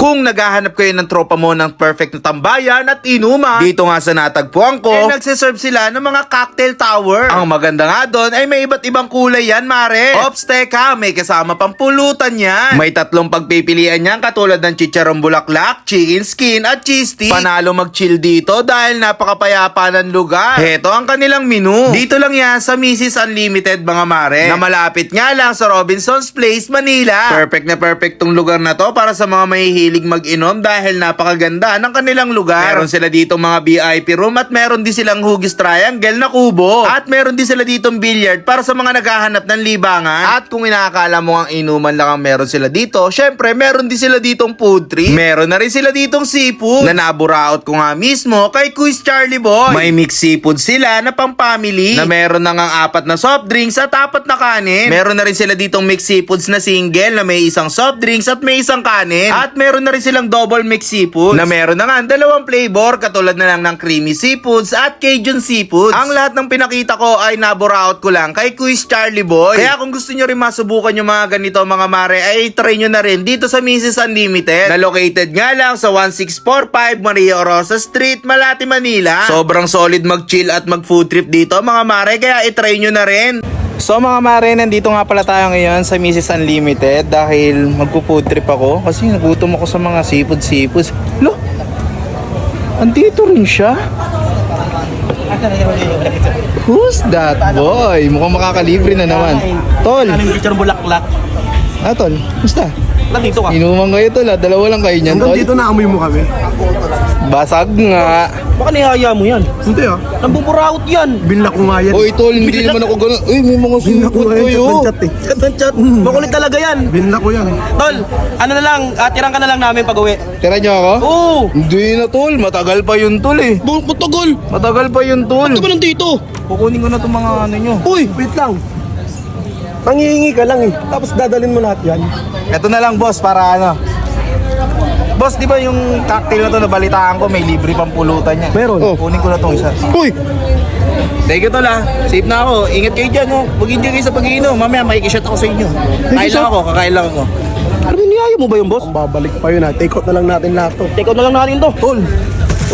Kung naghahanap kayo ng tropa mo ng perfect na tambayan at inuman, dito nga sa natagpuan ko, nagsiserve sila ng mga cocktail tower. Ang maganda nga doon ay may iba't ibang kulay yan, mare. Ops, teka, may kasama pang pulutan yan. May tatlong pagpipilian yan katulad ng chicharong bulaklak, chicken skin at cheese stick. Panalo mag-chill dito dahil napakapayapa ng lugar. Heto ang kanilang menu. Dito lang yan sa Mrs. Unlimited, mga mare, na malapit nga lang sa Robinson's Place, Manila. Perfect na perfect tong lugar na to para sa mga mahihilig mag-inom dahil napakaganda ng kanilang lugar. Meron sila dito mga VIP room at meron din silang hugis triangle na kubo. At meron din sila ditong billiard para sa mga naghahanap ng libangan. At kung inaakala mo ang inuman lang ang meron sila dito, syempre meron din sila ditong food trip. Meron na rin sila ditong seafood na naburaot ko nga mismo kay Quiz Charlie Boy. May mixed seafood sila na pang family na meron na ngang 4 na soft drinks at 4 na kanin. Meron na rin sila ditong mixed seafoods na single na may isang soft drinks at may isang kanin. At meron na rin silang double mixed seafoods na meron na nga 2 flavor katulad na lang ng creamy seafoods at Cajun seafoods. Ang lahat ng pinakita ko ay naburaot ko lang kay Quiz Charlie Boy. Kaya kung gusto nyo rin masubukan yung mga ganito, mga mare, ay try nyo na rin dito sa Mrs. Unlimited na located nga lang sa 1645 Maria Orosa Street, Malate, Manila. Sobrang solid mag-chill at mag-food trip dito, mga mare, kaya itry nyo na rin. So mga mare, nandito nga pala tayo ngayon sa Mrs. Unlimited dahil magpo-food trip ako kasi nagutom ako sa mga seafoods. Lo, andito rin siya? Who's that boy? Mukhang makakalibre na naman. Tol! Ano yung picture bulaklak? Tol, basta? Nandito ka. Inuman kayo tol, dalawa lang kayo niyan, tol. Hanggang dito na amoy mo kami. Basag nga. Baka nihaya mo yan. Hindi ah. Nambuburaot yan. Binla ko nga yan. Oy tol, hindi naman ako ganun. Uy, may mga Binla ko sungkot nga yan. kayo. Chat ng chat eh. Chat ng chat. Makulit talaga yan. Binla ko yan. Tol, ano na lang, tirang ka na lang namin pag-uwi. Tira niyo ako? Oo. Hindi na tol, matagal pa yun tol eh. Matagal. Matagal pa yun tol. Ba't ka ba nandito? Kukunin ko na itong mga ano nyo. Uy, Wait lang. Nangihingi ka lang eh. Tapos dadalhin mo lahat yan. Ito na lang boss, para ano. Boss, di ba yung cocktail na to nabalitaan ko, may libre pang pulutan niya. Meron. Oh. Kunin ko na itong isa. uy. Thank you tol ah. Safe na ako. Ingat kayo dyan oh. Mag-enjoy kayo sa pag-iinom. Mamaya makikishot ako sa inyo. Kain lang ako, kakain lang ako. Ano nihaya mo ba yung boss? Ang babalik pa yun ah. Take out na lang natin lahat to. Take out na lang natin to. Tol,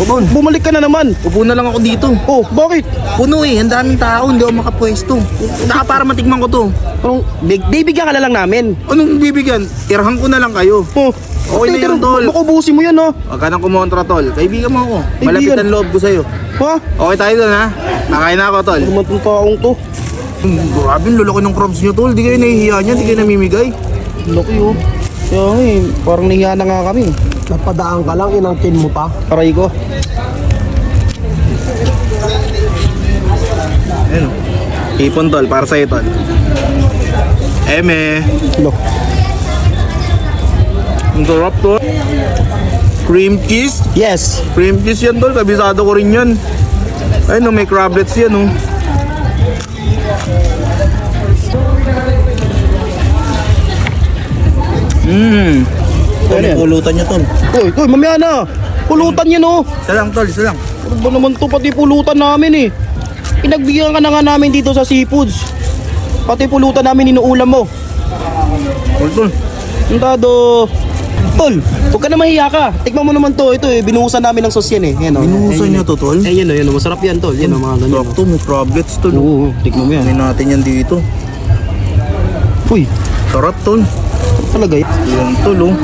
Tol, bumalik ka na naman. upo na lang ako dito. Oh, bakit? Puno eh, ang daming tao, hindi ako makapwesto. Saka para matikman ko to. Anong, bibigyan ka na lang namin. Anong bibigyan? Tirahan ko na lang kayo. Oh, Okay na yun, tol. Baka ubusin mo yan, ha? Huwag ka nang kumontra, tol. Kaibigan mo ako. Kaibigan. Malapit ang loob ko sa'yo. Ha? Okay tayo doon, ha? Nakain na ako, tol. Ano naman itong taong to? Grabe, ang lalaki ng crabs nyo, tol. Di kayo nahihiya niyan, di kayo namimigay. Laki, oh. Kaya nga eh, parang nahiya na nga kami. Napadaan ka lang, inangkin mo pa. Aray ko. Ayun, oh. Ipon, tol. Para sa'yo, tol. Eme. Lo. Ang sarap, tol. Cream cheese. Yes. Cream cheese yan, tol. Kabisado ko rin yan. Ayun, oh, may crablets yan, oh. Ano yan? Pulutan niya, tol. Uy, mamaya na. Pulutan yan, oh. Isa lang, tol. Isa lang. Ano ba naman to? Pati pulutan namin, eh. Pinagbigyan ka na nga namin dito sa seafoods. Pati pulutan namin inuulam mo. Tol, tol. Ang dado. Tol, huwag ka na mahiya ka. Tikman mo naman to. Ito eh, binuhusan namin ng sauce yan eh. Yan, oh. Binuhusan niya to, tol? Eh, yan o, yan o. Masarap yan, tol. Yan o, mga ganyan. Sakto, may crablets, tol. Oo, tikman mo yan. May natin yan dito. Uy, Sarap, tol. talaga yan. Yan, tol, oh.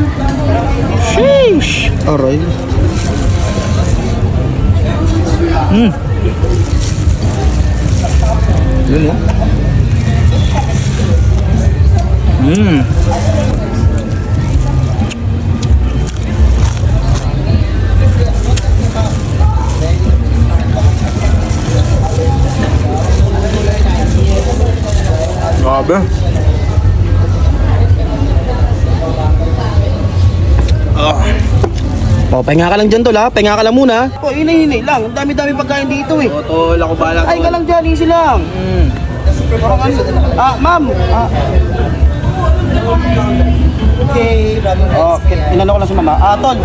Sheesh! Aray. Yan, oh. Grabe. O, pahinga ka lang dyan, tol, ha? Pahinga ka lang muna. O, hinay-hinay lang. Ang dami-dami pagkain dito, eh. Oo, tol. Ako bahala, tol. Ay ka lang dyan, easy lang. Parang ano? Ma'am. Okay. Okay, inano ko lang si mama. Tol,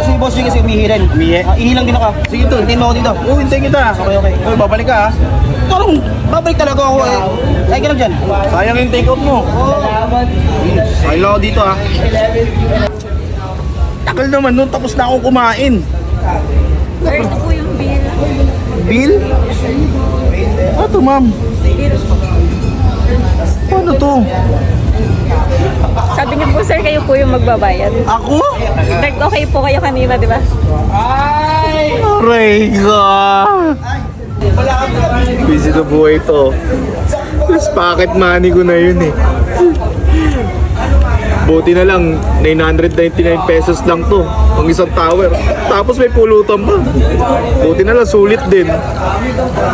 si boss yung kasi umihi rin. Umihi? Ihi lang din ako. Sige, tol. Hintayin mo ako dito. Oo, hintayin kita. Okay, okay. Tol, babalik ka, ha? Parang babalik talaga ako, eh. Ay ka lang dyan. Sayang yung take out mo. Ay lang ako dito, ha? tagal naman nun, tapos na akong kumain. Sir, ito po yung bill. Bill? Ano to, ma'am? Bill po. Paano to? Sabi niyo po, sir, kayo po yung magbabayad. Ako? Nag-okay po kayo kanina, di ba? Aray ka! Busy na buhay to. Tapos pocket money ko na yun eh. Buti na lang, 999 pesos lang to. Ang isang tower. Tapos may pulutan pa. Buti na lang, sulit din.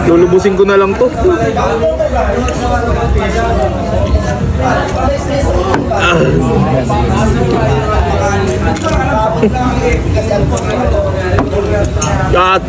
Lulubusin ko na lang to. At